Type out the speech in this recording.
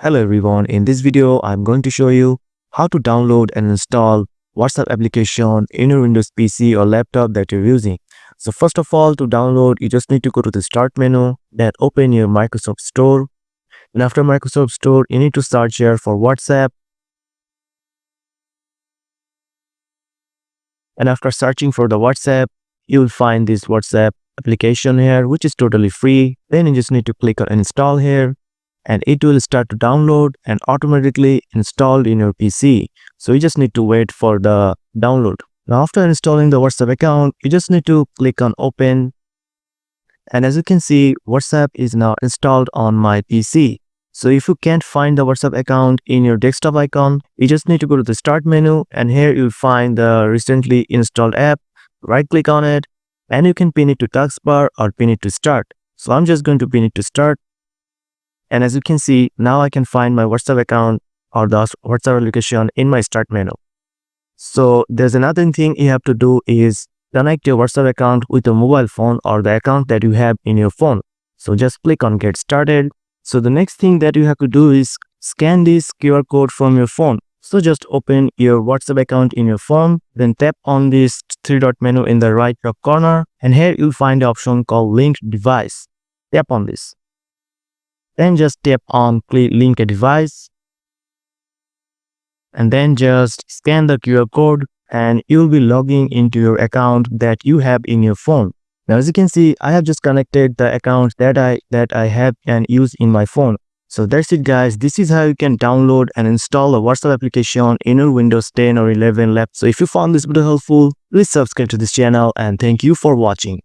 Hello everyone, in this video I'm going to show you how to download and install WhatsApp application in your Windows PC or laptop that you're using. So first of all, to download you just need to go to the start menu, then open your Microsoft Store, and after Microsoft Store you need to search here for WhatsApp, and after searching for the WhatsApp you will find this WhatsApp application here which is totally free. Then you just need to click on install here, and it will start to download and automatically installed in your PC. So you just need to wait for the download. Now after installing the WhatsApp account, you just need to click on open, and as you can see, WhatsApp is now installed on my PC. So if you can't find the WhatsApp account in your desktop icon, you just need to go to the start menu, and here you'll find the recently installed app. Right click on it and you can pin it to taskbar or pin it to start. So I'm just going to pin it to start. And as you can see, now I can find my WhatsApp account or the WhatsApp application in my start menu. So there's another thing you have to do is connect your WhatsApp account with a mobile phone or the account that you have in your phone. So just click on get started. So the next thing that you have to do is scan this QR code from your phone. So just open your WhatsApp account in your phone, then tap on this three-dot menu in the right top corner, and here you'll find the option called link device. Tap on this. Then just tap on link a device, and then just scan the QR code and you'll be logging into your account that you have in your phone. Now as you can see, I have just connected the account that I have and use in my phone. So that's it guys, this is how you can download and install a WhatsApp application in your Windows 10 or 11 laptop. So if you found this video helpful, please subscribe to this channel and thank you for watching.